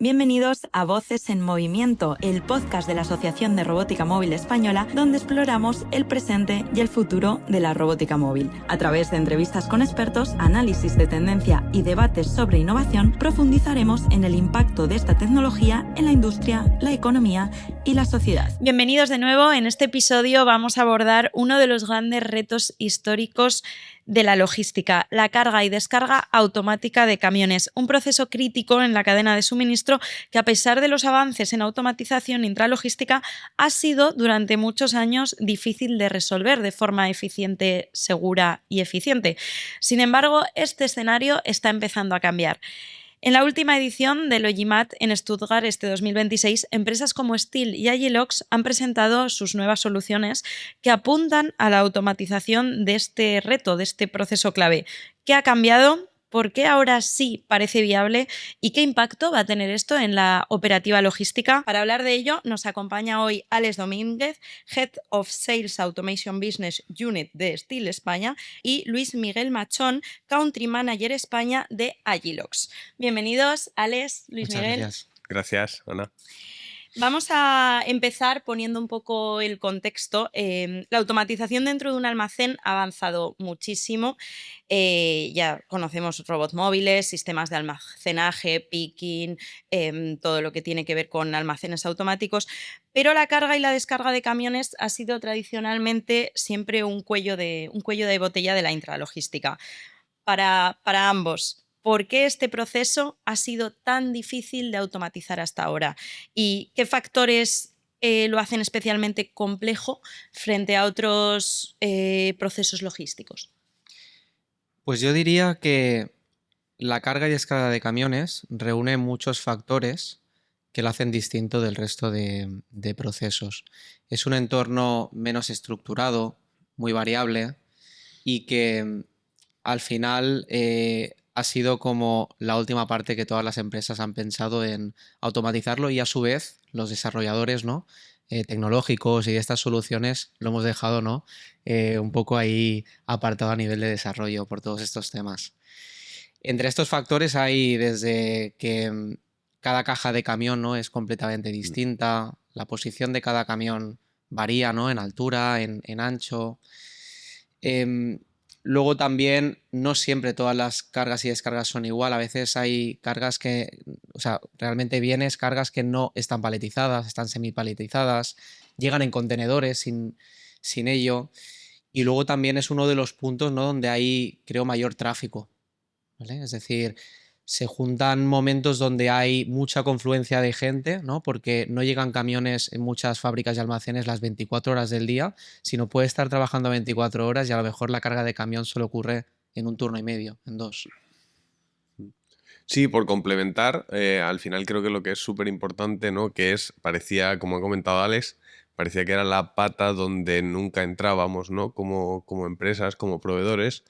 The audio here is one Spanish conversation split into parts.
Bienvenidos a Voces en Movimiento, el podcast de la Asociación de Robótica Móvil Española, donde exploramos el presente y el futuro de la robótica móvil. A través de entrevistas con expertos, análisis de tendencia y debates sobre innovación, profundizaremos en el impacto de esta tecnología en la industria, la economía y la sociedad. Bienvenidos de nuevo. En este episodio vamos a abordar uno de los grandes retos históricos de la logística, la carga y descarga automática de camiones, un proceso crítico en la cadena de suministro que, a pesar de los avances en automatización intralogística, ha sido durante muchos años difícil de resolver de forma eficiente, segura y eficiente. Sin embargo, este escenario está empezando a cambiar. En la última edición del Logimat en Stuttgart este 2026, empresas como Stihl y Agilox han presentado sus nuevas soluciones que apuntan a la automatización de este reto, de este proceso clave. ¿Qué ha cambiado? ¿Por qué ahora sí parece viable? ¿Y qué impacto va a tener esto en la operativa logística? Para hablar de ello nos acompaña hoy Alex Domínguez, Head of Sales Automation Business Unit de Stihl España, y Luis Miguel Machón, Country Manager España de Agilox. Bienvenidos, Alex, Luis Muchas Miguel. Gracias. Gracias, Ana. Vamos a empezar poniendo un poco el contexto. La automatización dentro de un almacén ha avanzado muchísimo. Ya conocemos robots móviles, sistemas de almacenaje, picking, todo lo que tiene que ver con almacenes automáticos, pero la carga y la descarga de camiones ha sido tradicionalmente siempre un cuello de botella de la intralogística. Para ambos, ¿por qué este proceso ha sido tan difícil de automatizar hasta ahora? ¿Y qué factores lo hacen especialmente complejo frente a otros procesos logísticos? Pues yo diría que la carga y descarga de camiones reúne muchos factores que lo hacen distinto del resto de procesos. Es un entorno menos estructurado, muy variable y que al final ha sido como la última parte que todas las empresas han pensado en automatizarlo, y a su vez los desarrolladores, ¿no? Tecnológicos y de estas soluciones lo hemos dejado, ¿no? Un poco ahí apartado a nivel de desarrollo por todos estos temas. Entre estos factores hay desde que cada caja de camión, ¿no? Es completamente distinta, la posición de cada camión varía, ¿no? En altura, en ancho. Luego también no siempre todas las cargas y descargas son igual. A veces hay cargas que, o sea, realmente bienes, cargas que no están paletizadas, están semipaletizadas, llegan en contenedores sin ello. Y luego también es uno de los puntos, ¿no? Donde hay, creo, mayor tráfico, ¿vale? Es decir, se juntan momentos donde hay mucha confluencia de gente, ¿no? Porque no llegan camiones en muchas fábricas y almacenes las 24 horas del día, sino puede estar trabajando 24 horas y a lo mejor la carga de camión solo ocurre en un turno y medio, en dos. Sí, por complementar, al final creo que lo que es súper importante, ¿no? Que parecía, como ha comentado Alex, parecía que era la pata donde nunca entrábamos, ¿no? Como empresas, como proveedores.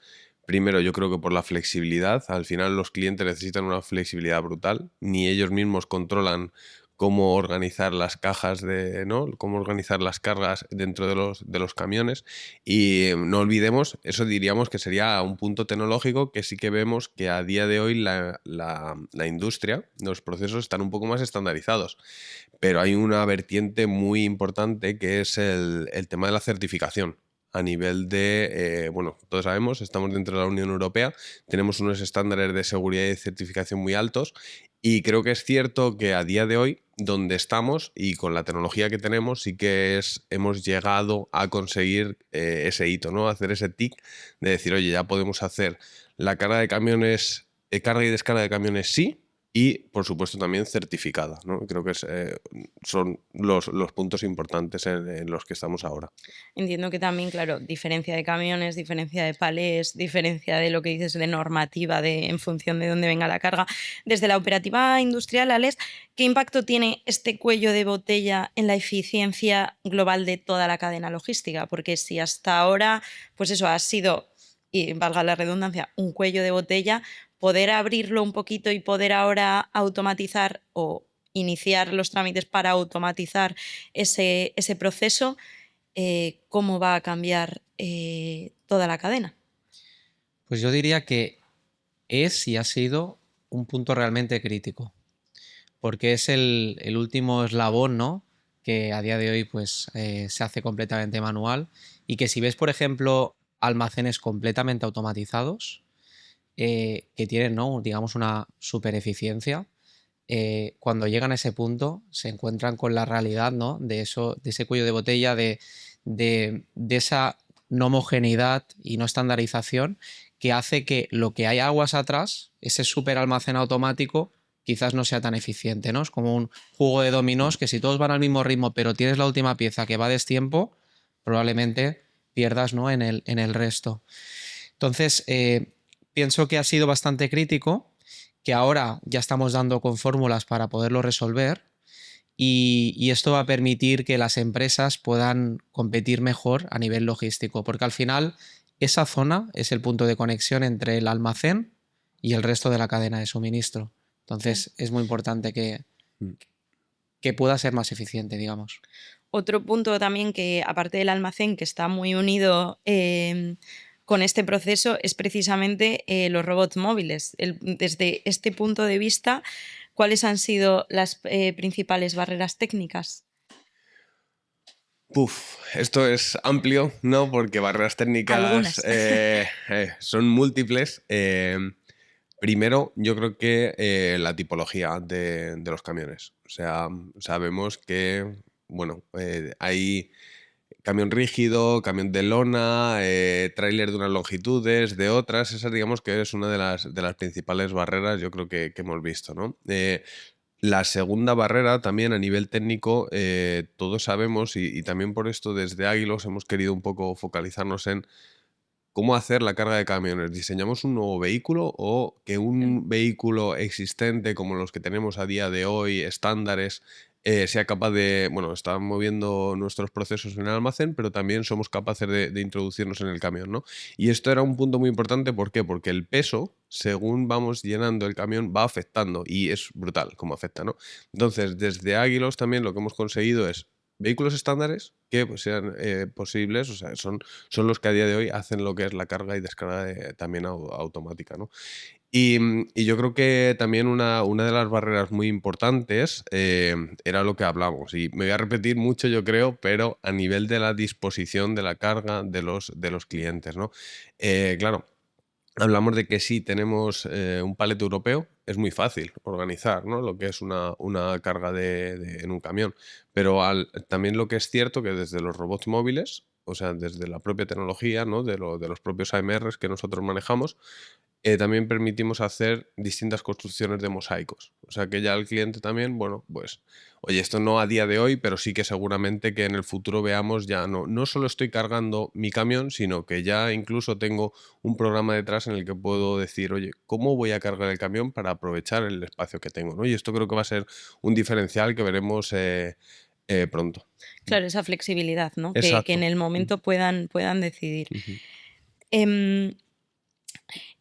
Primero, yo creo que por la flexibilidad. Al final los clientes necesitan una flexibilidad brutal. Ni ellos mismos controlan cómo organizar las cajas ¿no? Cómo organizar las cargas dentro de los camiones. Y no olvidemos, eso diríamos que sería un punto tecnológico que sí que vemos que a día de hoy la industria, los procesos están un poco más estandarizados. Pero hay una vertiente muy importante que es el tema de la certificación. A nivel de, bueno, todos sabemos, estamos dentro de la Unión Europea, tenemos unos estándares de seguridad y certificación muy altos, y creo que es cierto que a día de hoy, donde estamos y con la tecnología que tenemos, sí que hemos llegado a conseguir ese hito, ¿no? Hacer ese tic de decir, oye, ya podemos hacer la carga de camiones, carga y descarga de camiones sí, y por supuesto también certificada, ¿no? Creo que son los puntos importantes en los que estamos ahora. Entiendo que también, claro, diferencia de camiones, diferencia de palés, diferencia de lo que dices de normativa en función de dónde venga la carga. Desde la operativa industrial, Alex, ¿qué impacto tiene este cuello de botella en la eficiencia global de toda la cadena logística? Porque si hasta ahora, pues eso ha sido, y valga la redundancia, un cuello de botella, poder abrirlo un poquito y poder ahora automatizar o iniciar los trámites para automatizar ese proceso, ¿cómo va a cambiar toda la cadena? Pues yo diría que es y ha sido un punto realmente crítico. porque es el último eslabón, ¿no? Que a día de hoy pues, se hace completamente manual y que si ves, por ejemplo, almacenes completamente automatizados que tienen, ¿no? digamos, una super eficiencia, cuando llegan a ese punto se encuentran con la realidad, ¿no? de ese cuello de botella, de esa no homogeneidad y no estandarización que hace que lo que hay aguas atrás, ese super almacén automático, quizás no sea tan eficiente, ¿no? Es como un juego de dominós que si todos van al mismo ritmo pero tienes la última pieza que va a destiempo, probablemente pierdas, ¿no? en el resto. Entonces, pienso que ha sido bastante crítico, que ahora ya estamos dando con fórmulas para poderlo resolver y esto va a permitir que las empresas puedan competir mejor a nivel logístico, porque al final esa zona es el punto de conexión entre el almacén y el resto de la cadena de suministro. Entonces, es muy importante que pueda ser más eficiente, digamos. Otro punto también que, aparte del almacén, que está muy unido con este proceso, es precisamente los robots móviles. Desde este punto de vista, ¿cuáles han sido las principales barreras técnicas? Esto es amplio, ¿no? Porque barreras técnicas Algunas. son múltiples. Primero, yo creo que la tipología de los camiones. O sea, sabemos que, bueno, hay camión rígido, camión de lona, tráiler de unas longitudes, de otras. Esa, digamos, que es una de las principales barreras, yo creo que hemos visto, ¿no? La segunda barrera también a nivel técnico, todos sabemos, y también por esto desde Águilos hemos querido un poco focalizarnos en cómo hacer la carga de camiones. ¿Diseñamos un nuevo vehículo o que un vehículo existente como los que tenemos a día de hoy, estándares, sea capaz de, bueno, estar moviendo nuestros procesos en el almacén, pero también somos capaces de introducirnos en el camión, ¿no? Y esto era un punto muy importante, ¿por qué? Porque el peso, según vamos llenando el camión, va afectando y es brutal cómo afecta, ¿no? Entonces, desde Águilos también lo que hemos conseguido es vehículos estándares que pues, sean posibles, o sea, son los que a día de hoy hacen lo que es la carga y descarga también automática, ¿no? Y yo creo que también una de las barreras muy importantes era lo que hablamos, y me voy a repetir mucho yo creo, pero a nivel de la disposición de la carga de los clientes, ¿no? Claro, hablamos de que si tenemos un palete europeo, es muy fácil organizar, ¿no? Lo que es una carga en un camión. Pero también lo que es cierto que desde los robots móviles, o sea, desde la propia tecnología, ¿no? De los propios AMRs que nosotros manejamos, también permitimos hacer distintas construcciones de mosaicos. O sea que ya el cliente también, bueno, pues, oye, esto no a día de hoy, pero sí que seguramente que en el futuro veamos ya no solo estoy cargando mi camión, sino que ya incluso tengo un programa detrás en el que puedo decir, oye, ¿cómo voy a cargar el camión para aprovechar el espacio que tengo? ¿No? Y esto creo que va a ser un diferencial que veremos pronto. Claro, esa flexibilidad, ¿no? Que en Exacto. el momento puedan decidir. Ujú. Em,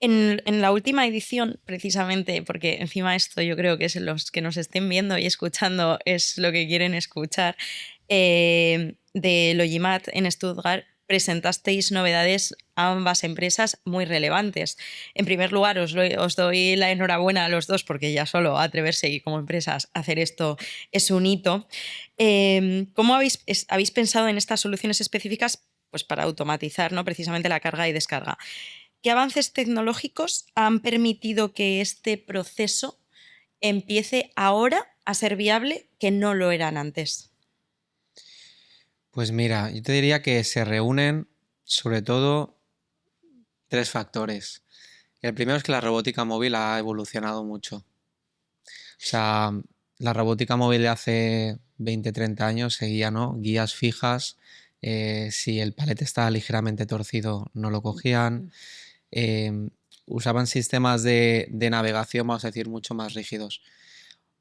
en la última edición, precisamente, porque encima esto yo creo que es los que nos estén viendo y escuchando es lo que quieren escuchar, de Logimat en Stuttgart presentasteis novedades a ambas empresas muy relevantes. En primer lugar, os doy la enhorabuena a los dos porque ya solo atreverse y como empresas hacer esto es un hito. ¿Cómo habéis pensado en estas soluciones específicas pues, para automatizar, ¿no? precisamente la carga y descarga? ¿Qué avances tecnológicos han permitido que este proceso empiece ahora a ser viable que no lo eran antes? Pues mira, yo te diría que se reúnen sobre todo tres factores. El primero es que la robótica móvil ha evolucionado mucho. O sea, la robótica móvil de hace 20, 30 años seguía, ¿no? Guías fijas. Si el palete estaba ligeramente torcido, no lo cogían. Usaban sistemas de navegación, vamos a decir, mucho más rígidos.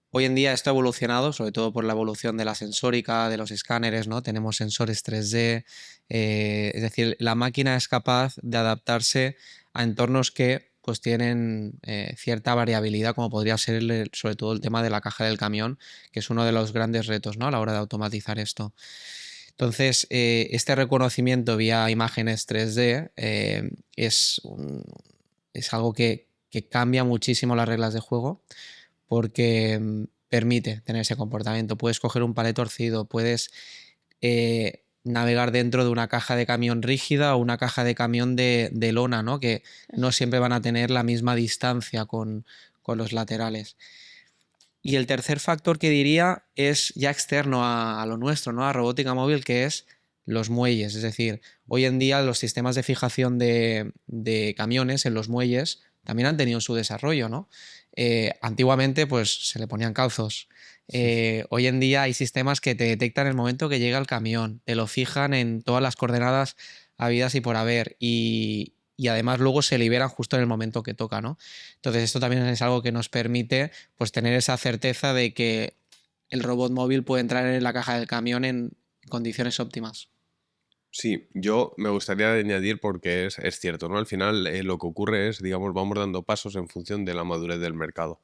Hoy en día esto ha evolucionado, sobre todo por la evolución de la sensórica, de los escáneres, ¿no? Tenemos sensores 3D, es decir, la máquina es capaz de adaptarse a entornos que pues tienen cierta variabilidad, como podría ser sobre todo el tema de la caja del camión, que es uno de los grandes retos, ¿no? A la hora de automatizar esto. Entonces, este reconocimiento vía imágenes 3D es algo que cambia muchísimo las reglas de juego, porque permite tener ese comportamiento. Puedes coger un palé torcido, puedes navegar dentro de una caja de camión rígida o una caja de camión de lona, ¿no? Que no siempre van a tener la misma distancia con los laterales. Y el tercer factor que diría es ya externo a lo nuestro, ¿no? A robótica móvil, que es los muelles. Es decir, hoy en día los sistemas de fijación de camiones en los muelles también han tenido su desarrollo, ¿no? Antiguamente pues se le ponían calzos. Hoy en día hay sistemas que te detectan el momento que llega el camión, te lo fijan en todas las coordenadas habidas y por haber y además luego se liberan justo en el momento que toca, ¿no? Entonces esto también es algo que nos permite pues tener esa certeza de que el robot móvil puede entrar en la caja del camión en condiciones óptimas. Sí, yo me gustaría añadir porque es cierto, ¿no? Al final lo que ocurre es, digamos, vamos dando pasos en función de la madurez del mercado.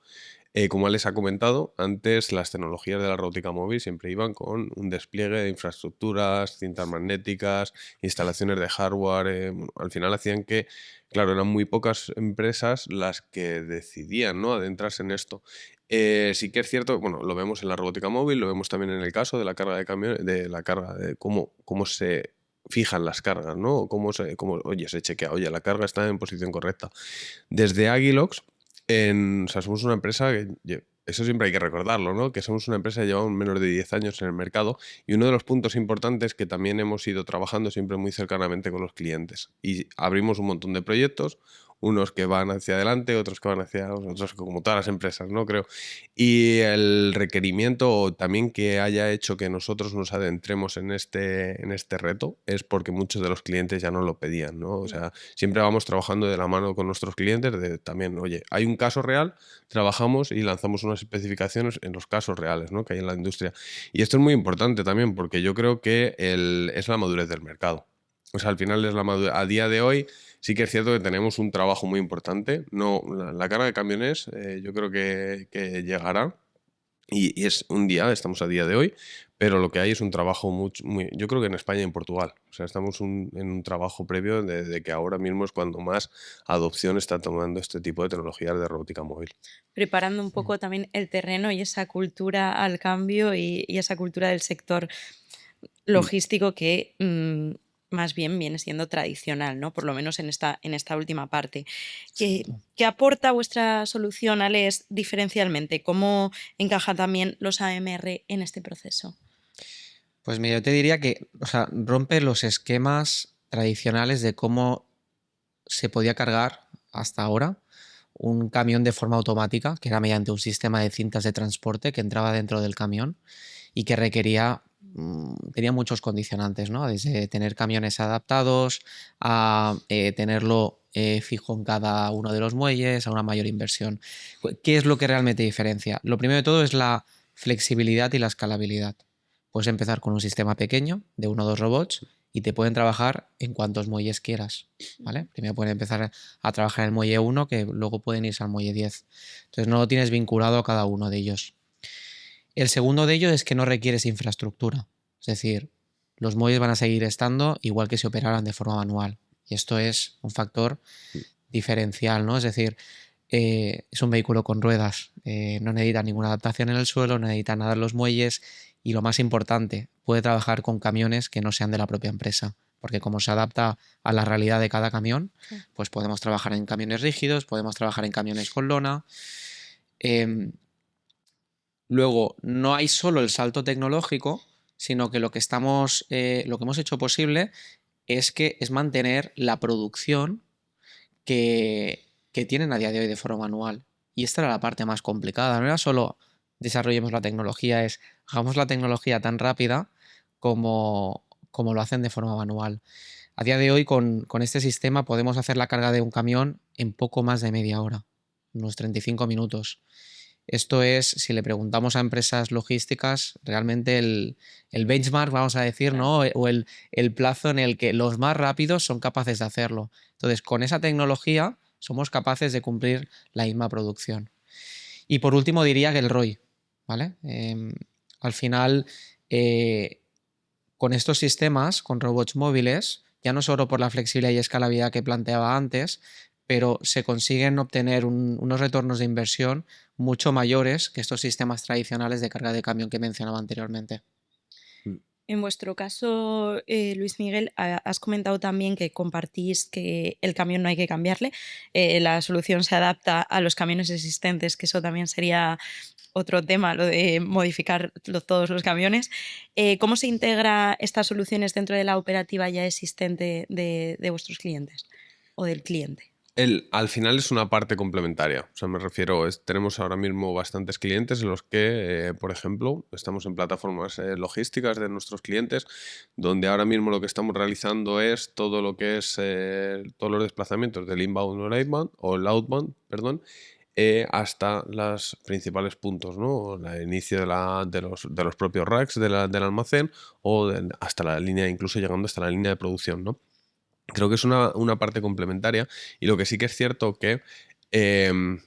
Como les ha comentado, antes las tecnologías de la robótica móvil siempre iban con un despliegue de infraestructuras, cintas magnéticas, instalaciones de hardware. Bueno, al final hacían que, claro, eran muy pocas empresas las que decidían, ¿no?, adentrarse en esto. Sí que es cierto, bueno, lo vemos en la robótica móvil, lo vemos también en el caso de la carga de camiones, de la carga, de cómo se fijan las cargas, ¿no? Oye, se chequea, oye, la carga está en posición correcta. Desde Agilox, o sea, somos una empresa que, eso siempre hay que recordarlo, ¿no? Que somos una empresa que llevamos menos de 10 años en el mercado y uno de los puntos importantes que también hemos ido trabajando siempre muy cercanamente con los clientes. Y abrimos un montón de proyectos, unos que van hacia adelante, otros que van hacia otros, como todas las empresas, ¿no? Creo. Y el requerimiento también que haya hecho que nosotros nos adentremos en este reto es porque muchos de los clientes ya nos lo pedían, ¿no? O sea, siempre vamos trabajando de la mano con nuestros clientes también, oye, hay un caso real, trabajamos y lanzamos unas especificaciones en los casos reales, ¿no?, que hay en la industria. Y esto es muy importante también porque yo creo que es la madurez del mercado. O sea, al final es la madurez. A día de hoy sí que es cierto que tenemos un trabajo muy importante. No, la carga de camiones yo creo que llegará y es un día, estamos a día de hoy, pero lo que hay es un trabajo yo creo que en España y en Portugal. O sea, estamos en un trabajo previo de que ahora mismo es cuando más adopción está tomando este tipo de tecnologías de robótica móvil. Preparando un poco también el terreno y esa cultura al cambio y esa cultura del sector logístico que más bien viene siendo tradicional, ¿no? Por lo menos en esta última parte. ¿Qué aporta vuestra solución, Alex, diferencialmente? ¿Cómo encaja también los AMR en este proceso? Pues mira, yo te diría que, o sea, rompe los esquemas tradicionales de cómo se podía cargar hasta ahora un camión de forma automática, que era mediante un sistema de cintas de transporte que entraba dentro del camión y que tenía muchos condicionantes, ¿no? Desde tener camiones adaptados a tenerlo fijo en cada uno de los muelles, a una mayor inversión. ¿Qué es lo que realmente diferencia? Lo primero de todo es la flexibilidad y la escalabilidad. Puedes empezar con un sistema pequeño de 1 o 2 robots y te pueden trabajar en cuantos muelles quieras, ¿vale? Primero pueden empezar a trabajar en el muelle 1, que luego pueden irse al muelle 10. Entonces no lo tienes vinculado a cada uno de ellos. El segundo de ellos es que no requieres infraestructura. Es decir, los muelles van a seguir estando igual que si operaran de forma manual. Y esto es un factor diferencial, ¿no? Es decir, es un vehículo con ruedas, no necesita ninguna adaptación en el suelo, no necesita nada en los muelles y lo más importante, puede trabajar con camiones que no sean de la propia empresa, porque como se adapta a la realidad de cada camión, pues podemos trabajar en camiones rígidos, podemos trabajar en camiones con lona. Luego, no hay solo el salto tecnológico, sino que lo que hemos hecho posible es mantener la producción que tienen a día de hoy de forma manual. Y esta era la parte más complicada. No era solo desarrollemos la tecnología, es hagamos la tecnología tan rápida como lo hacen de forma manual. A día de hoy, con este sistema, podemos hacer la carga de un camión en poco más de media hora, unos 35 minutos. Esto es, si le preguntamos a empresas logísticas, realmente el benchmark, vamos a decir, ¿no? O el plazo en el que los más rápidos son capaces de hacerlo. Entonces, con esa tecnología somos capaces de cumplir la misma producción. Y por último diría que el ROI, ¿vale? Al final, con estos sistemas, con robots móviles, ya no solo por la flexibilidad y escalabilidad que planteaba antes, pero se consiguen obtener unos retornos de inversión mucho mayores que estos sistemas tradicionales de carga de camión que mencionaba anteriormente. En vuestro caso, Luis Miguel, has comentado también que compartís que el camión no hay que cambiarle, la solución se adapta a los camiones existentes, que eso también sería otro tema, lo de modificar todos los camiones. ¿Cómo se integra estas soluciones dentro de la operativa ya existente de vuestros clientes o del cliente? Al final es una parte complementaria. O sea, me refiero, tenemos ahora mismo bastantes clientes en los que, por ejemplo, estamos en plataformas logísticas de nuestros clientes, donde ahora mismo lo que estamos realizando es todo lo que es todos los desplazamientos del inbound o el outbound, perdón, hasta los principales puntos, ¿no? El inicio de los propios racks del almacén o hasta la línea, incluso llegando hasta la línea de producción, ¿no? Creo que es una parte complementaria y lo que sí que es cierto que,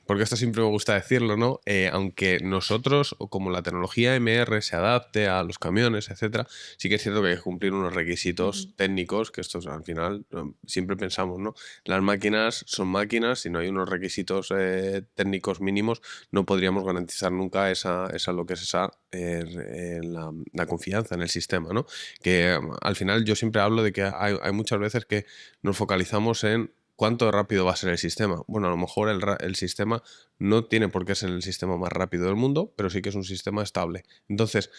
porque esto siempre me gusta decirlo, ¿no? Aunque nosotros, o como la tecnología MR se adapte a los camiones, etcétera, sí que es cierto que hay que cumplir unos requisitos técnicos, que estos al final siempre pensamos, ¿no? Las máquinas son máquinas, si no hay unos requisitos técnicos mínimos, no podríamos garantizar nunca lo que es la confianza en el sistema, ¿no? Que al final yo siempre hablo de que hay muchas veces que nos focalizamos en cuánto rápido va a ser el sistema. Bueno, a lo mejor el sistema no tiene por qué ser el sistema más rápido del mundo, pero sí que es un sistema estable. Entonces,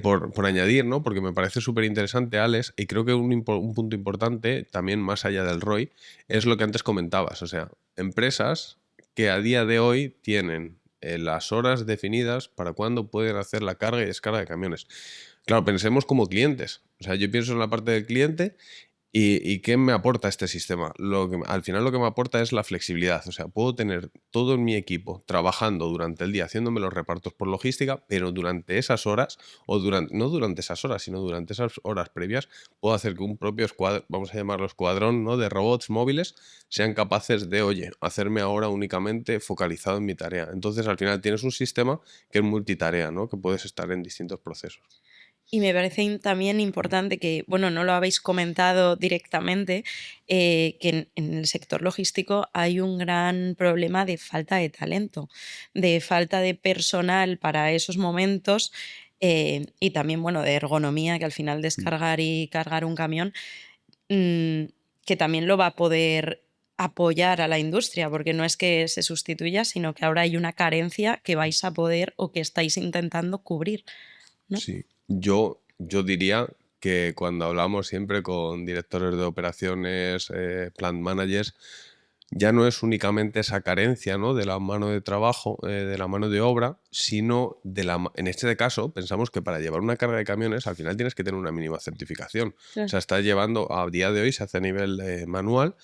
por añadir, ¿no? Porque me parece súper interesante, Alex, y creo que un punto importante, también más allá del ROI, es lo que antes comentabas. O sea, empresas que a día de hoy tienen las horas definidas para cuándo pueden hacer la carga y descarga de camiones. Claro, pensemos como clientes. O sea, yo pienso en la parte del cliente y ¿qué me aporta este sistema? Al final lo que me aporta es la flexibilidad. O sea, puedo tener todo mi equipo trabajando durante el día, haciéndome los repartos por logística, pero durante esas horas, no durante esas horas, sino durante esas horas previas, puedo hacer que un propio escuadrón, vamos a llamarlo escuadrón, ¿no? De robots móviles, sean capaces de, oye, hacerme ahora únicamente focalizado en mi tarea. Entonces, al final tienes un sistema que es multitarea, ¿no? Que puedes estar en distintos procesos. Y me parece también importante que, bueno, no lo habéis comentado directamente, que en el sector logístico hay un gran problema de falta de talento, de falta de personal para esos momentos y también, bueno, de ergonomía, que al final descargar y cargar un camión, que también lo va a poder apoyar a la industria, porque no es que se sustituya, sino que ahora hay una carencia que vais a poder o que estáis intentando cubrir, ¿no? Sí, yo diría que cuando hablamos siempre con directores de operaciones, plant managers, ya no es únicamente esa carencia, ¿no? De la mano de trabajo, de la mano de obra, sino en este caso pensamos que para llevar una carga de camiones al final tienes que tener una mínima certificación. Claro. O sea, estás llevando, a día de hoy se hace a nivel manual,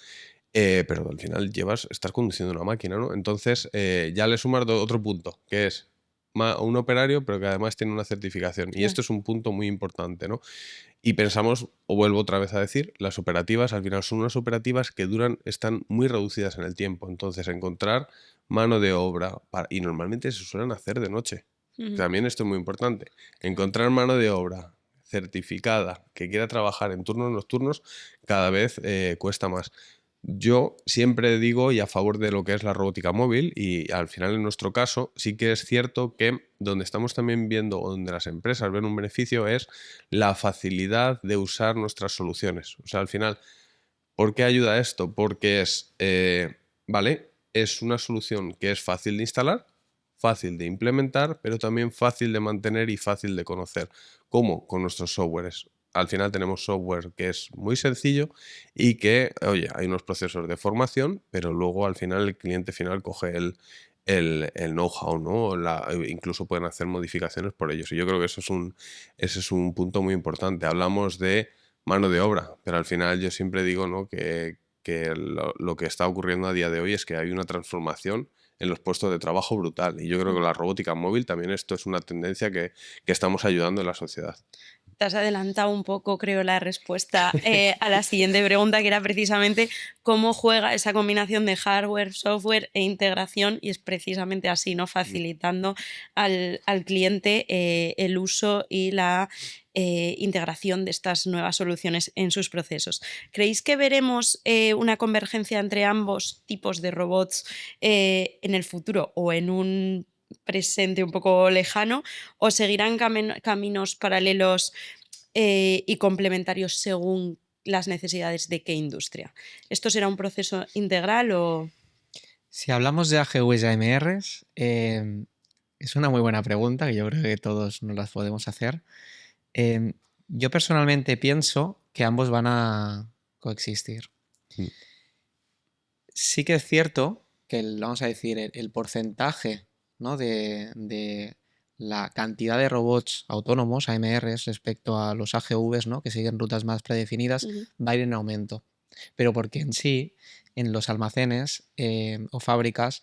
pero al final estás conduciendo una máquina, ¿no? Entonces ya le sumas otro punto, que es un operario, pero que además tiene una certificación. Y esto es un punto muy importante, ¿no? Y pensamos, o vuelvo otra vez a decir, las operativas al final son unas operativas que están muy reducidas en el tiempo. Entonces, encontrar mano de obra, y normalmente se suelen hacer de noche. También esto es muy importante. Encontrar mano de obra certificada que quiera trabajar en turnos nocturnos cada vez cuesta más. Yo siempre digo y a favor de lo que es la robótica móvil y al final en nuestro caso sí que es cierto que donde estamos también viendo o donde las empresas ven un beneficio es la facilidad de usar nuestras soluciones. O sea, al final, ¿por qué ayuda esto? Porque es una solución que es fácil de instalar, fácil de implementar, pero también fácil de mantener y fácil de conocer. ¿Cómo? Con nuestros softwares. Al final tenemos software que es muy sencillo y que, oye, hay unos procesos de formación, pero luego al final el cliente final coge el know-how, ¿no? Incluso pueden hacer modificaciones por ellos. Y yo creo que ese es un punto muy importante. Hablamos de mano de obra, pero al final yo siempre digo, ¿no? que lo que está ocurriendo a día de hoy es que hay una transformación en los puestos de trabajo brutal. Y yo creo que la robótica móvil también esto es una tendencia que estamos ayudando en la sociedad. Te has adelantado un poco, creo, la respuesta a la siguiente pregunta, que era precisamente cómo juega esa combinación de hardware, software e integración, y es precisamente así, ¿no? Facilitando al cliente el uso y la integración de estas nuevas soluciones en sus procesos. ¿Creéis que veremos una convergencia entre ambos tipos de robots en el futuro o en un presente un poco lejano, o seguirán caminos paralelos y complementarios según las necesidades de qué industria? ¿Esto será un proceso integral o...? Si hablamos de AGVs y AMRs, es una muy buena pregunta que yo creo que todos nos las podemos hacer. Yo personalmente pienso que ambos van a coexistir. Mm. Sí que es cierto que vamos a decir, el porcentaje, ¿no? de la cantidad de robots autónomos, AMRs, respecto a los AGVs, ¿no? que siguen rutas más predefinidas, va a ir en aumento. Pero porque en sí, en los almacenes o fábricas,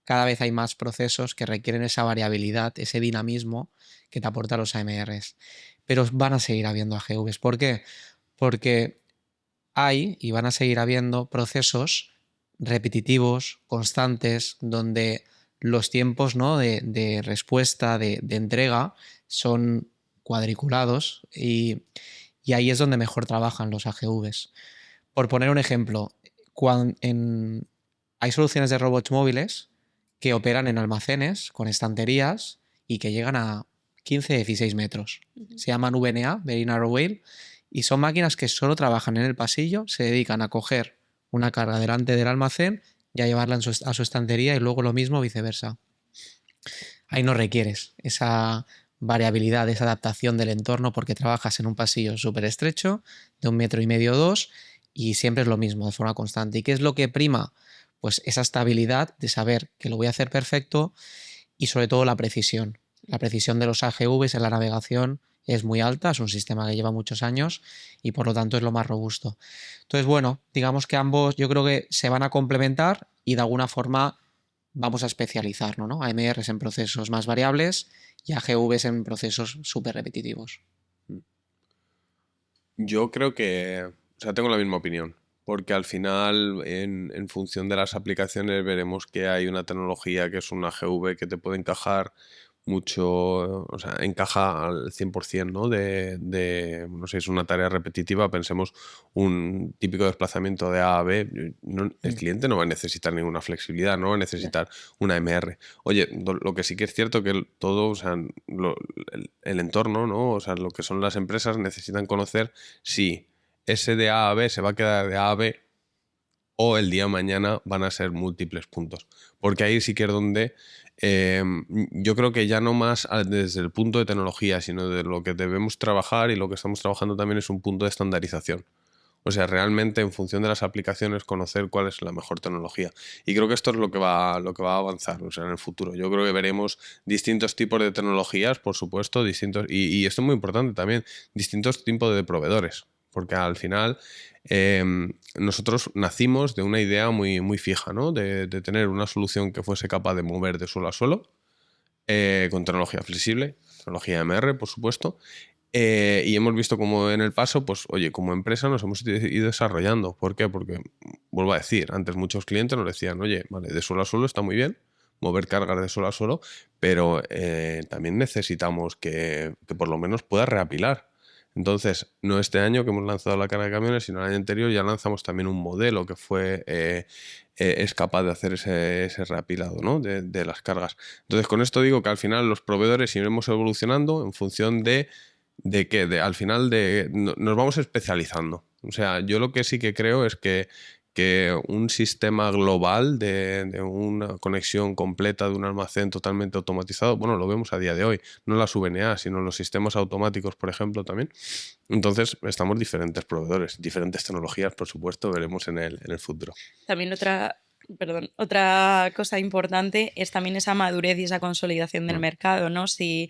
cada vez hay más procesos que requieren esa variabilidad, ese dinamismo que te aporta los AMRs. Pero van a seguir habiendo AGVs. ¿Por qué? Porque hay y van a seguir habiendo procesos repetitivos, constantes, donde los tiempos, ¿no? de respuesta, de entrega, son cuadriculados y ahí es donde mejor trabajan los AGVs. Por poner un ejemplo, hay soluciones de robots móviles que operan en almacenes con estanterías y que llegan a 15-16 metros. Se llaman VNA, Very Narrow Wheel, y son máquinas que solo trabajan en el pasillo, se dedican a coger una carga delante del almacén y a llevarla a su estantería, y luego lo mismo viceversa. Ahí no requieres esa variabilidad, esa adaptación del entorno, porque trabajas en un pasillo súper estrecho, de 1,5 metros o 2, y siempre es lo mismo, de forma constante. ¿Y qué es lo que prima? Pues esa estabilidad de saber que lo voy a hacer perfecto, y sobre todo la precisión. La precisión de los AGVs en la navegación es muy alta, es un sistema que lleva muchos años y por lo tanto es lo más robusto. Entonces, bueno, digamos que ambos yo creo que se van a complementar y de alguna forma vamos a especializarnos, ¿no? AMRs en procesos más variables y AGVs en procesos súper repetitivos. Yo creo que, o sea, tengo la misma opinión, porque al final, en función de las aplicaciones, veremos que hay una tecnología que es una AGV que te puede encajar mucho, o sea, encaja al 100%, ¿no? No sé, es una tarea repetitiva, pensemos un típico desplazamiento de A a B, el cliente no va a necesitar ninguna flexibilidad, no va a necesitar una MR. Oye, lo que sí que es cierto que todo, o sea, el entorno, ¿no? O sea, lo que son las empresas necesitan conocer si ese de A a B se va a quedar de A a B o el día de mañana van a ser múltiples puntos. Porque ahí sí que es donde yo creo que ya no más desde el punto de tecnología, sino de lo que debemos trabajar, y lo que estamos trabajando también es un punto de estandarización. O sea, realmente en función de las aplicaciones conocer cuál es la mejor tecnología. Y creo que esto es lo que va a avanzar, o sea, en el futuro. Yo creo que veremos distintos tipos de tecnologías, por supuesto, distintos, y esto es muy importante también, distintos tipos de proveedores. Porque al final nosotros nacimos de una idea muy, muy fija, ¿no? De tener una solución que fuese capaz de mover de suelo a suelo, con tecnología flexible, tecnología MR, por supuesto. Y hemos visto como en el paso, pues oye, como empresa nos hemos ido desarrollando. ¿Por qué? Porque, vuelvo a decir, antes muchos clientes nos decían, oye, vale, de suelo a suelo está muy bien, mover cargas de suelo a suelo, pero también necesitamos que por lo menos pueda reapilar. Entonces, no este año que hemos lanzado la carga de camiones, sino el año anterior ya lanzamos también un modelo que es capaz de hacer ese reapilado, ¿no? de las cargas. Entonces, con esto digo que al final los proveedores iremos evolucionando en función de que al final nos vamos especializando. O sea, yo lo que sí que creo es que un sistema global de una conexión completa de un almacén totalmente automatizado, bueno, lo vemos a día de hoy, no las VNA, sino los sistemas automáticos, por ejemplo, también. Entonces, estamos diferentes proveedores, diferentes tecnologías, por supuesto, veremos en el futuro. También otra cosa importante es también esa madurez y esa consolidación del mercado, ¿no? Si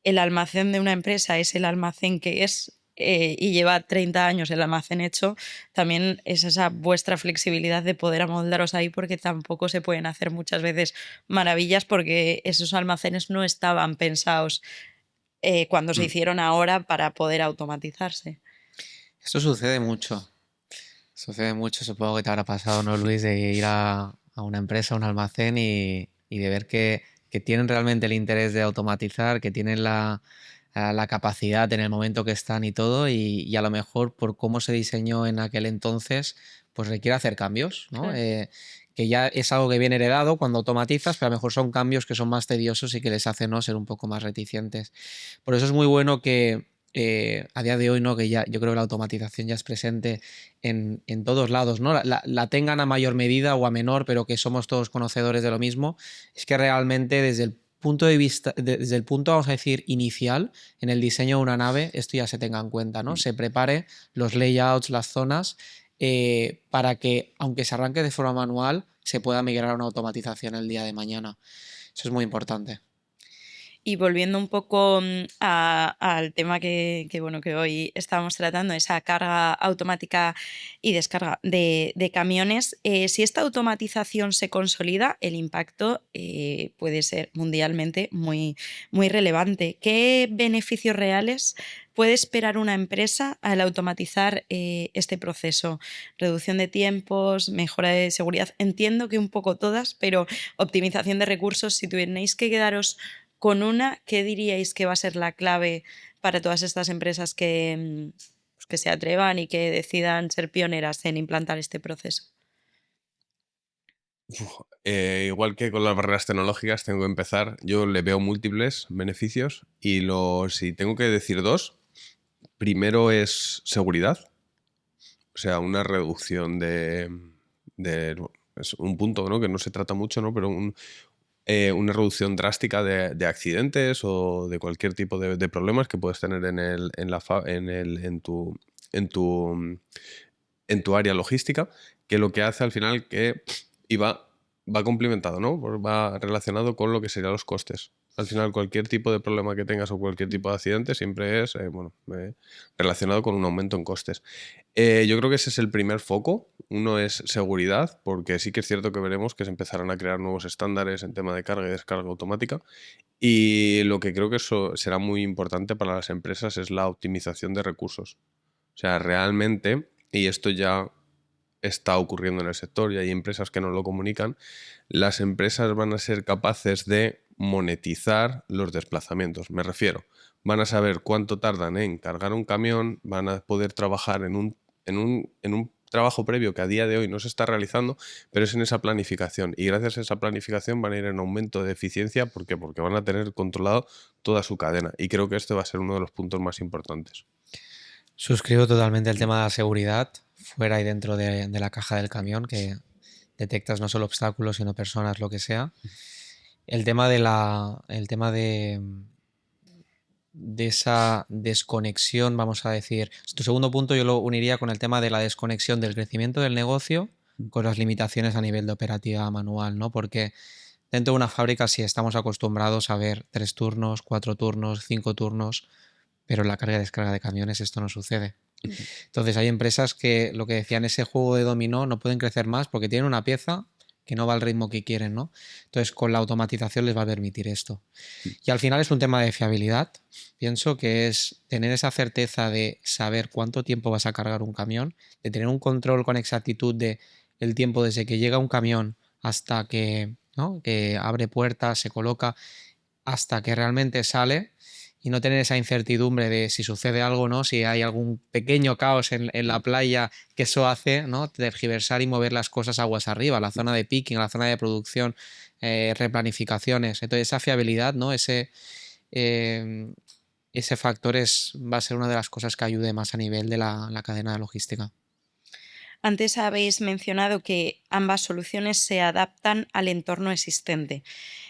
el almacén de una empresa es el almacén que es y lleva 30 años el almacén hecho, también es esa vuestra flexibilidad de poder amoldaros ahí, porque tampoco se pueden hacer muchas veces maravillas porque esos almacenes no estaban pensados cuando se Mm. hicieron ahora para poder automatizarse. Esto sucede mucho. Sucede mucho, supongo que te habrá pasado, ¿no, Luis? De ir a una empresa, a un almacén y de ver que tienen realmente el interés de automatizar, que tienen la capacidad en el momento que están y todo, y a lo mejor por cómo se diseñó en aquel entonces, pues requiere hacer cambios, ¿no? Claro. Que ya es algo que viene heredado cuando automatizas, pero a lo mejor son cambios que son más tediosos y que les hacen, ¿no?, ser un poco más reticentes. Por eso es muy bueno que a día de hoy, ¿no?, que ya yo creo que la automatización ya es presente en todos lados, ¿no? La tengan a mayor medida o a menor, pero que somos todos conocedores de lo mismo, es que realmente desde el punto de vista, desde el punto, vamos a decir, inicial, en el diseño de una nave, esto ya se tenga en cuenta, ¿no? Se prepare los layouts, las zonas, para que, aunque se arranque de forma manual, se pueda migrar a una automatización el día de mañana. Eso es muy importante. Y volviendo un poco al tema bueno, que hoy estábamos tratando, esa carga automática y descarga de camiones, si esta automatización se consolida, el impacto puede ser mundialmente muy, muy relevante. ¿Qué beneficios reales puede esperar una empresa al automatizar este proceso? Reducción de tiempos, mejora de seguridad, entiendo que un poco todas, pero optimización de recursos. Si tuvierais que quedaros con una, ¿qué diríais que va a ser la clave para todas estas empresas pues que se atrevan y que decidan ser pioneras en implantar este proceso? Igual que con las barreras tecnológicas, tengo que empezar. Yo le veo múltiples beneficios y si tengo que decir dos, primero es seguridad, o sea, una reducción es un punto, ¿no?, que no se trata mucho, ¿no?, pero una reducción drástica de accidentes o de cualquier tipo de problemas que puedes tener en tu área logística, que lo que hace al final va complementado, ¿no? Pues va relacionado con lo que serían los costes. Al final, cualquier tipo de problema que tengas o cualquier tipo de accidente siempre es relacionado con un aumento en costes. Yo creo que ese es el primer foco. Uno es seguridad, porque sí que es cierto que veremos que se empezarán a crear nuevos estándares en tema de carga y descarga automática. Y lo que creo que eso será muy importante para las empresas es la optimización de recursos. O sea, realmente, y esto ya está ocurriendo en el sector y hay empresas que no lo comunican, las empresas van a ser capaces de monetizar los desplazamientos. Me refiero, van a saber cuánto tardan en cargar un camión, van a poder trabajar en un trabajo previo que a día de hoy no se está realizando, pero es en esa planificación. Y gracias a esa planificación van a ir en aumento de eficiencia. ¿Por qué? Porque van a tener controlado toda su cadena. Y creo que este va a ser uno de los puntos más importantes. Suscribo totalmente el tema de la seguridad, fuera y dentro de la caja del camión, que detectas no solo obstáculos, sino personas, lo que sea. El tema de esa desconexión, vamos a decir. Tu segundo punto yo lo uniría con el tema de la desconexión del crecimiento del negocio con las limitaciones a nivel de operativa manual, ¿no? Porque dentro de una fábrica sí estamos acostumbrados a ver 3 turnos, 4 turnos, 5 turnos, pero en la carga y descarga de camiones esto no sucede. Entonces hay empresas que, lo que decían, ese juego de dominó, no pueden crecer más porque tienen una pieza que no va al ritmo que quieren, ¿no? Entonces con la automatización les va a permitir esto. Y al final es un tema de fiabilidad. Pienso que es tener esa certeza de saber cuánto tiempo vas a cargar un camión, de tener un control con exactitud de el tiempo desde que llega un camión hasta que, ¿no?, que abre puertas, se coloca, hasta que realmente sale, y no tener esa incertidumbre de si sucede algo o no, si hay algún pequeño caos en la playa, que eso hace, ¿no?, tergiversar y mover las cosas aguas arriba, la zona de picking, la zona de producción, replanificaciones. Entonces esa fiabilidad, ¿no?, ese factor va a ser una de las cosas que ayude más a nivel de la cadena de logística. Antes habéis mencionado que ambas soluciones se adaptan al entorno existente.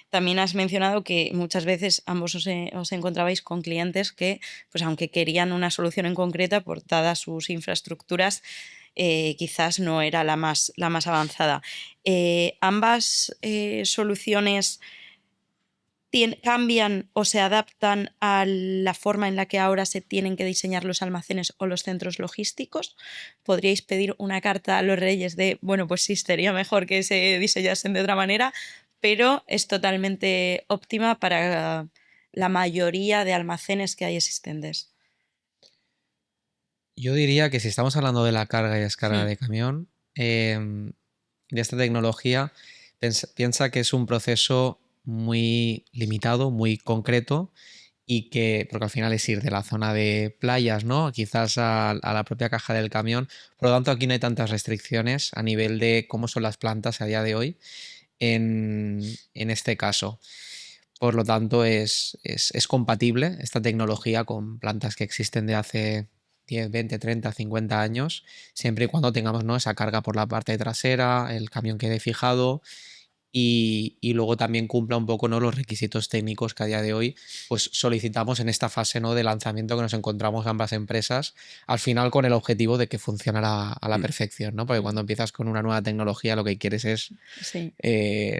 También has mencionado que muchas veces ambos os encontrabais con clientes que, pues aunque querían una solución en concreta, por dadas sus infraestructuras, quizás no era la más avanzada. ¿Ambas soluciones cambian o se adaptan a la forma en la que ahora se tienen que diseñar los almacenes o los centros logísticos? ¿Podríais pedir una carta a los reyes de, bueno, pues sí, sería mejor que se diseñasen de otra manera, pero es totalmente óptima para la mayoría de almacenes que hay existentes? Yo diría que si estamos hablando de la carga y descarga de camión, de esta tecnología, piensa que es un proceso muy limitado, muy concreto y que, porque al final es ir de la zona de playas, ¿no? Quizás a la propia caja del camión. Por lo tanto, aquí no hay tantas restricciones a nivel de cómo son las plantas a día de hoy en este caso. Por lo tanto, es compatible esta tecnología con plantas que existen de hace 10, 20, 30, 50 años, siempre y cuando tengamos, ¿no?, esa carga por la parte trasera, el camión quede fijado y luego también cumpla un poco, ¿no?, los requisitos técnicos que a día de hoy pues solicitamos en esta fase, ¿no?, de lanzamiento que nos encontramos ambas empresas, al final con el objetivo de que funcionara a la perfección, ¿no? Porque cuando empiezas con una nueva tecnología lo que quieres es Sí.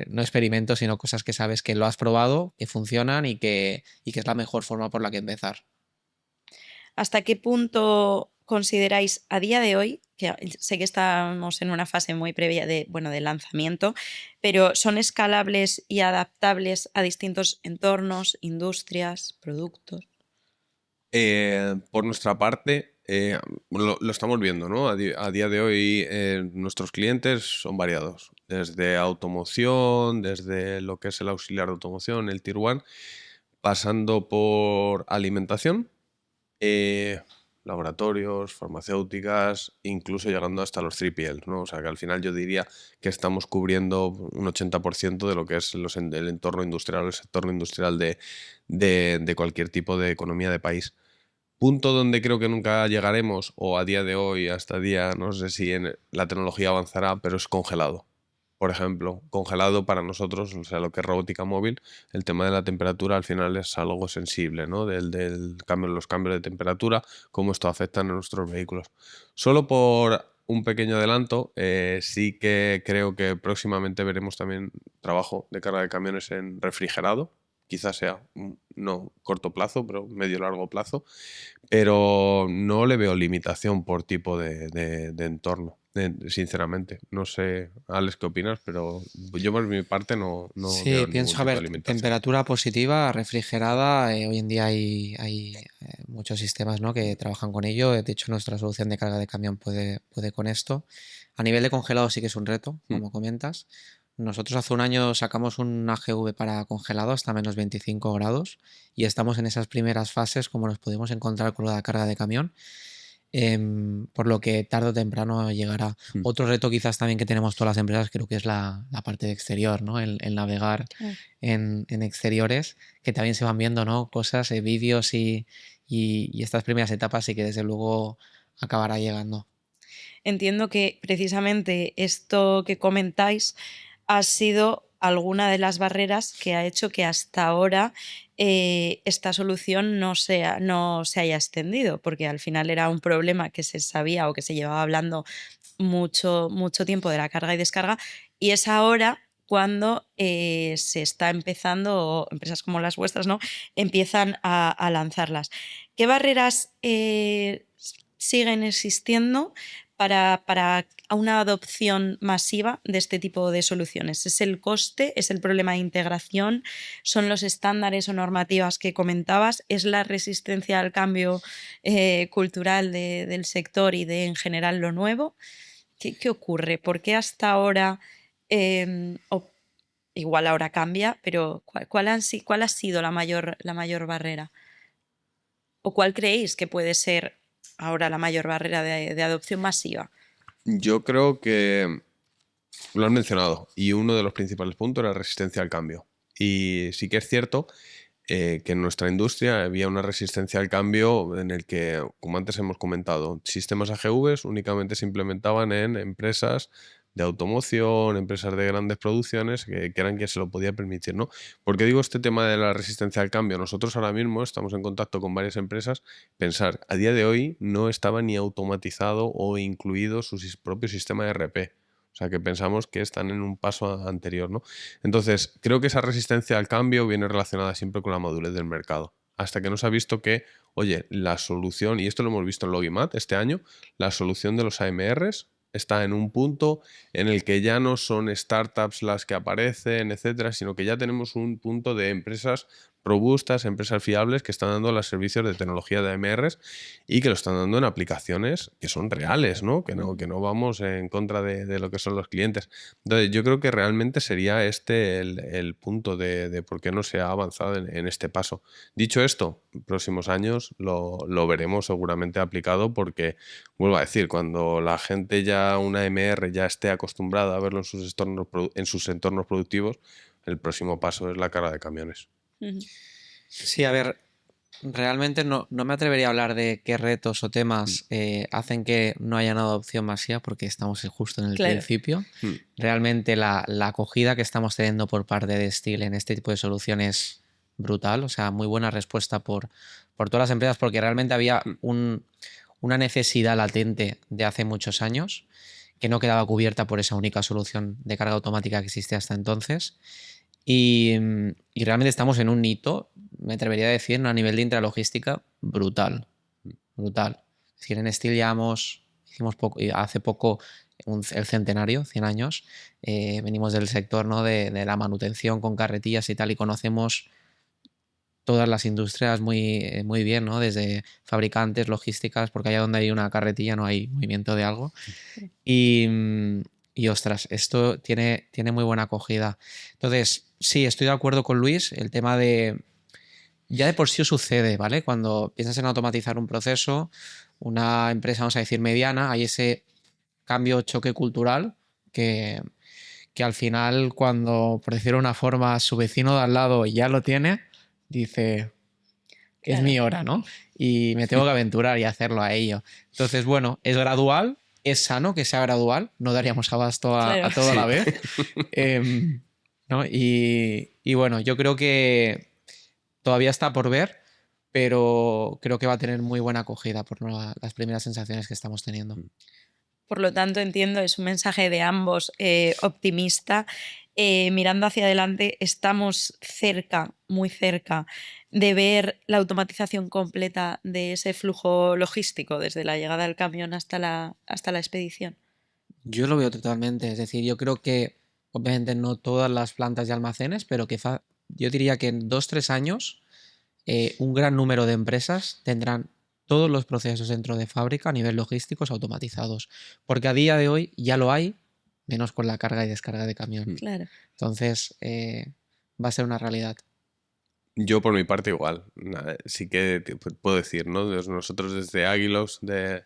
no experimentos, sino cosas que sabes que lo has probado, que funcionan y que es la mejor forma por la que empezar. ¿Hasta qué punto consideráis a día de hoy, que sé que estamos en una fase muy previa de lanzamiento, pero son escalables y adaptables a distintos entornos, industrias, productos? Por nuestra parte, lo estamos viendo, ¿no? A día de hoy nuestros clientes son variados, desde automoción, desde lo que es el auxiliar de automoción, el Tier 1, pasando por alimentación, laboratorios, farmacéuticas, incluso llegando hasta los 3PL, ¿no? O sea que al final yo diría que estamos cubriendo un 80% de lo que es el entorno industrial, el sector industrial de cualquier tipo de economía de país. Punto donde creo que nunca llegaremos, o a día de hoy, hasta día, no sé si la tecnología avanzará, pero es congelado. Por ejemplo, congelado para nosotros, o sea, lo que es robótica móvil, el tema de la temperatura al final es algo sensible, ¿no? Del cambio, los cambios de temperatura, cómo esto afecta a nuestros vehículos. Solo por un pequeño adelanto, sí que creo que próximamente veremos también trabajo de carga de camiones en refrigerado. Quizás sea no corto plazo, pero medio largo plazo. Pero no le veo limitación por tipo de entorno, sinceramente. No sé, Alex, ¿qué opinas? Pero yo por mi parte no Sí, veo ningún pienso, a tipo de ver, limitación. temperatura positiva, refrigerada, hoy en día hay muchos sistemas, ¿no?, que trabajan con ello. De hecho, nuestra solución de carga de camión puede con esto. A nivel de congelado sí que es un reto, como comentas. Nosotros hace un año sacamos un AGV para congelado hasta menos 25 grados y estamos en esas primeras fases como nos pudimos encontrar con la carga de camión. Por lo que tarde o temprano llegará. Otro reto quizás también que tenemos todas las empresas creo que es la parte de exterior, ¿no? El navegar en exteriores, que también se van viendo, ¿no?, cosas, vídeos y estas primeras etapas sí que desde luego acabará llegando. Entiendo que precisamente esto que comentáis ha sido alguna de las barreras que ha hecho que hasta ahora esta solución no se haya extendido, porque al final era un problema que se sabía o que se llevaba hablando mucho tiempo de la carga y descarga, y es ahora cuando se está empezando, o empresas como las vuestras, ¿no?, empiezan a lanzarlas. ¿Qué barreras siguen existiendo para una adopción masiva de este tipo de soluciones? ¿Es el coste? ¿Es el problema de integración? ¿Son los estándares o normativas que comentabas? ¿Es la resistencia al cambio cultural del sector y de en general lo nuevo? ¿Qué ocurre? ¿Por qué hasta ahora, igual ahora cambia, pero cuál ha sido la mayor barrera? ¿O cuál creéis que puede ser ahora la mayor barrera de adopción masiva? Yo creo que lo has mencionado y uno de los principales puntos era la resistencia al cambio. Y sí que es cierto que en nuestra industria había una resistencia al cambio en el que, como antes hemos comentado, sistemas AGVs únicamente se implementaban en empresas de automoción, empresas de grandes producciones que eran quien se lo podía permitir, ¿no? ¿Por qué digo este tema de la resistencia al cambio? Nosotros ahora mismo estamos en contacto con varias empresas. Pensar, a día de hoy no estaba ni automatizado o incluido su propio sistema de ERP. O sea, que pensamos que están en un paso anterior, ¿no? Entonces, creo que esa resistencia al cambio viene relacionada siempre con la madurez del mercado. Hasta que nos ha visto que, oye, la solución, y esto lo hemos visto en Logimat este año, la solución de los AMRs está en un punto en el que ya no son startups las que aparecen, etcétera, sino que ya tenemos un punto de empresas robustas, empresas fiables que están dando los servicios de tecnología de AMRs y que lo están dando en aplicaciones que son reales, ¿no? Que no vamos en contra de lo que son los clientes. Entonces, yo creo que realmente sería este el punto de por qué no se ha avanzado en este paso. Dicho esto, en próximos años lo veremos seguramente aplicado porque, vuelvo a decir, cuando la gente ya, una AMR ya esté acostumbrada a verlo en sus entornos productivos, el próximo paso es la carga de camiones. Sí, a ver, realmente no me atrevería a hablar de qué retos o temas hacen que no haya una adopción masiva porque estamos justo en el principio. Realmente la acogida que estamos teniendo por parte de Steel en este tipo de soluciones es brutal, o sea, muy buena respuesta por todas las empresas porque realmente había una necesidad latente de hace muchos años que no quedaba cubierta por esa única solución de carga automática que existía hasta entonces. Y realmente estamos en un hito, me atrevería a decir, a nivel de intralogística brutal. Brutal. Es decir, en Steel hicimos hace poco el centenario, 100 años. Venimos del sector, ¿no? de la manutención con carretillas y tal, y conocemos todas las industrias muy bien, ¿no? Desde fabricantes, logísticas, porque allá donde hay una carretilla no hay movimiento de algo. Y ostras, esto tiene muy buena acogida. Entonces, sí, estoy de acuerdo con Luis. El tema de... Ya de por sí sucede, ¿vale? Cuando piensas en automatizar un proceso, una empresa, vamos a decir, mediana, hay ese cambio, choque cultural que al final, cuando, por decirlo de una forma, su vecino de al lado ya lo tiene, dice, es mi hora, ¿no? Y me tengo que aventurar y hacerlo a ello. Entonces, bueno, es gradual. Es sano que sea gradual, no daríamos abasto a todo a la vez. ¿No? Y bueno, yo creo que todavía está por ver, pero creo que va a tener muy buena acogida por las primeras sensaciones que estamos teniendo. Por lo tanto, entiendo, es un mensaje de ambos optimista. Mirando hacia adelante, estamos cerca, muy cerca, de ver la automatización completa de ese flujo logístico, desde la llegada del camión hasta la expedición. Yo lo veo totalmente. Es decir, yo creo que, obviamente, no todas las plantas y almacenes, pero yo diría que en 2-3 años un gran número de empresas tendrán todos los procesos dentro de fábrica a nivel logísticos automatizados. Porque a día de hoy ya lo hay, menos con la carga y descarga de camión. Claro. Entonces, va a ser una realidad. Yo por mi parte igual. Sí que puedo decir, ¿no? Nosotros desde Aguilos de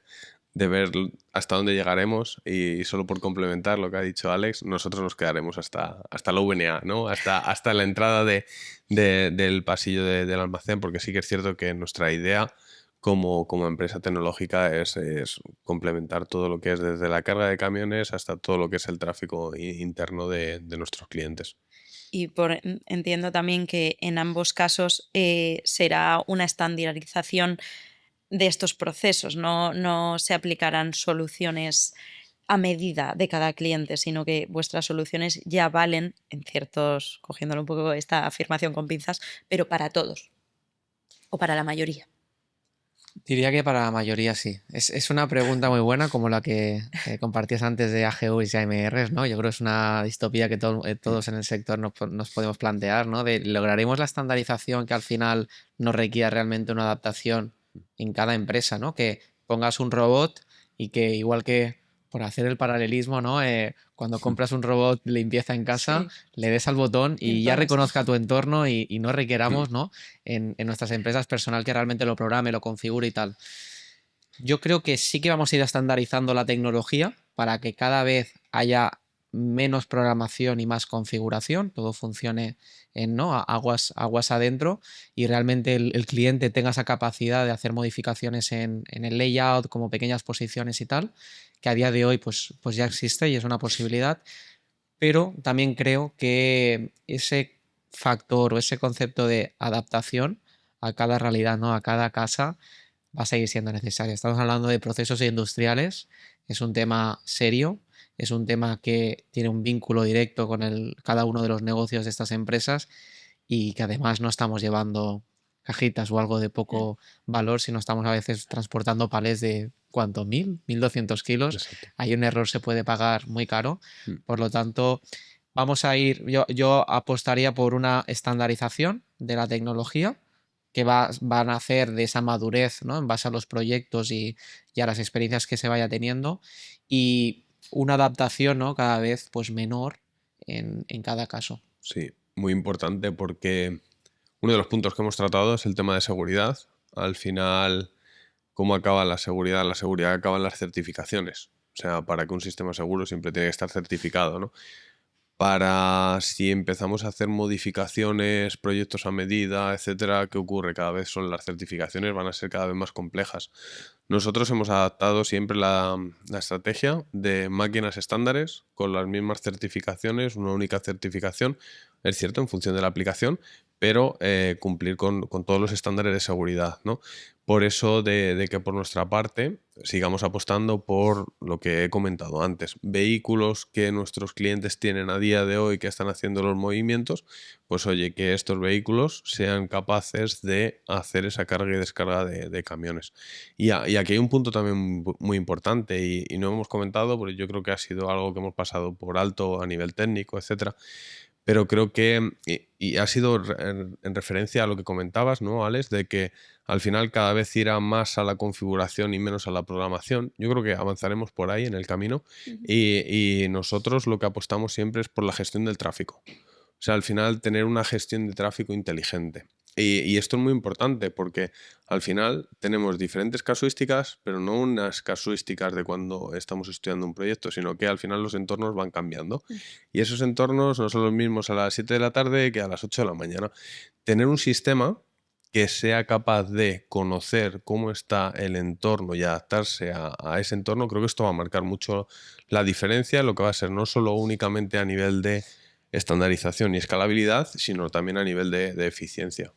ver hasta dónde llegaremos y solo por complementar lo que ha dicho Alex, nosotros nos quedaremos hasta la VNA, ¿no? Hasta la entrada del pasillo del almacén, porque sí que es cierto que nuestra idea como empresa tecnológica es complementar todo lo que es desde la carga de camiones hasta todo lo que es el tráfico interno de nuestros clientes. Y entiendo también que en ambos casos será una estandarización de estos procesos, no se aplicarán soluciones a medida de cada cliente, sino que vuestras soluciones ya valen, en ciertos, cogiéndolo un poco esta afirmación con pinzas, pero para todos o para la mayoría. Diría que para la mayoría sí. Es una pregunta muy buena como la que compartías antes de AGUs y AMRs, ¿no? Yo creo que es una distopía que todos en el sector nos podemos plantear, ¿no? ¿Lograremos la estandarización que al final nos requiera realmente una adaptación en cada empresa, ¿no? Que pongas un robot y que igual que, por hacer el paralelismo, ¿no? Cuando compras un robot de limpieza en casa, le des al botón y ya reconozca tu entorno y no requeramos, ¿no? En nuestras empresas personal que realmente lo programe, lo configure y tal. Yo creo que sí que vamos a ir estandarizando la tecnología para que cada vez haya menos programación y más configuración, todo funcione en, ¿no? aguas adentro y realmente el cliente tenga esa capacidad de hacer modificaciones en el layout, como pequeñas posiciones y tal, que a día de hoy pues ya existe y es una posibilidad, pero también creo que ese factor o ese concepto de adaptación a cada realidad, ¿no? A cada casa, va a seguir siendo necesario. Estamos hablando de procesos industriales, es un tema serio, es un tema que tiene un vínculo directo con cada uno de los negocios de estas empresas y que además no estamos llevando cajitas o algo de poco valor, sino estamos a veces transportando palés de ¿cuánto? 1.000, 1.200 kilos. Exacto. Hay un error, se puede pagar muy caro. Por lo tanto, yo apostaría por una estandarización de la tecnología que va a nacer de esa madurez, ¿no? En base a los proyectos y a las experiencias que se vaya teniendo, y una adaptación, ¿no? Cada vez pues menor en cada caso. Sí, muy importante, porque uno de los puntos que hemos tratado es el tema de seguridad. Al final, ¿cómo acaba la seguridad? La seguridad acaba en las certificaciones. O sea, para que un sistema seguro siempre tiene que estar certificado, ¿no? Para si empezamos a hacer modificaciones, proyectos a medida, etcétera, ¿qué ocurre? Cada vez las certificaciones van a ser cada vez más complejas. Nosotros hemos adaptado siempre la estrategia de máquinas estándares con las mismas certificaciones, una única certificación, es cierto, en función de la aplicación, pero cumplir con todos los estándares de seguridad, ¿no? Por eso de que por nuestra parte sigamos apostando por lo que he comentado antes, vehículos que nuestros clientes tienen a día de hoy que están haciendo los movimientos, pues oye, que estos vehículos sean capaces de hacer esa carga y descarga de camiones. Y aquí hay un punto también muy importante y no hemos comentado, porque yo creo que ha sido algo que hemos pasado por alto a nivel técnico, etcétera. Pero creo que, y ha sido en referencia a lo que comentabas, ¿no, Alex? De que al final cada vez irá más a la configuración y menos a la programación. Yo creo que avanzaremos por ahí en el camino. Y nosotros lo que apostamos siempre es por la gestión del tráfico. O sea, al final tener una gestión de tráfico inteligente. Y esto es muy importante porque al final tenemos diferentes casuísticas, pero no unas casuísticas de cuando estamos estudiando un proyecto, sino que al final los entornos van cambiando. Y esos entornos no son los mismos a las 7 de la tarde que a las 8 de la mañana. Tener un sistema que sea capaz de conocer cómo está el entorno y adaptarse a ese entorno, creo que esto va a marcar mucho la diferencia, lo que va a ser no solo únicamente a nivel de estandarización y escalabilidad, sino también a nivel de eficiencia.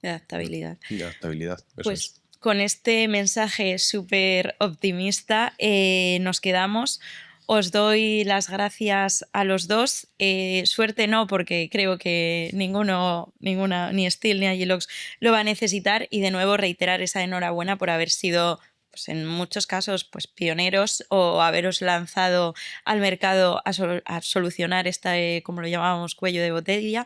De adaptabilidad. De adaptabilidad. Pues con este mensaje súper optimista nos quedamos. Os doy las gracias a los dos. Suerte no, porque creo que ninguna, ni Steel ni Agilox lo va a necesitar. Y de nuevo reiterar esa enhorabuena por haber sido, pues en muchos casos, pues pioneros o haberos lanzado al mercado a solucionar como lo llamábamos, cuello de botella.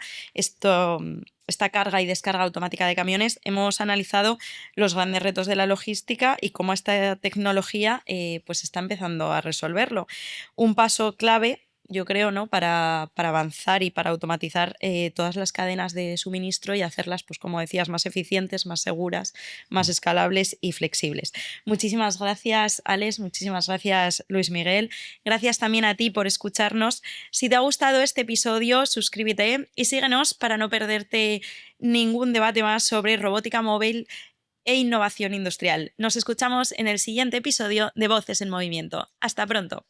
Esta carga y descarga automática de camiones. Hemos analizado los grandes retos de la logística y cómo esta tecnología pues está empezando a resolverlo. Un paso clave, yo creo, ¿no? para avanzar y para automatizar todas las cadenas de suministro y hacerlas, pues como decías, más eficientes, más seguras, más escalables y flexibles. Muchísimas gracias, Alex. Muchísimas gracias, Luis Miguel. Gracias también a ti por escucharnos. Si te ha gustado este episodio, suscríbete y síguenos para no perderte ningún debate más sobre robótica móvil e innovación industrial. Nos escuchamos en el siguiente episodio de Voces en Movimiento. Hasta pronto.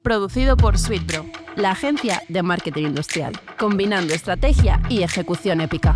Producido por SuitePro, la agencia de marketing industrial, combinando estrategia y ejecución épica.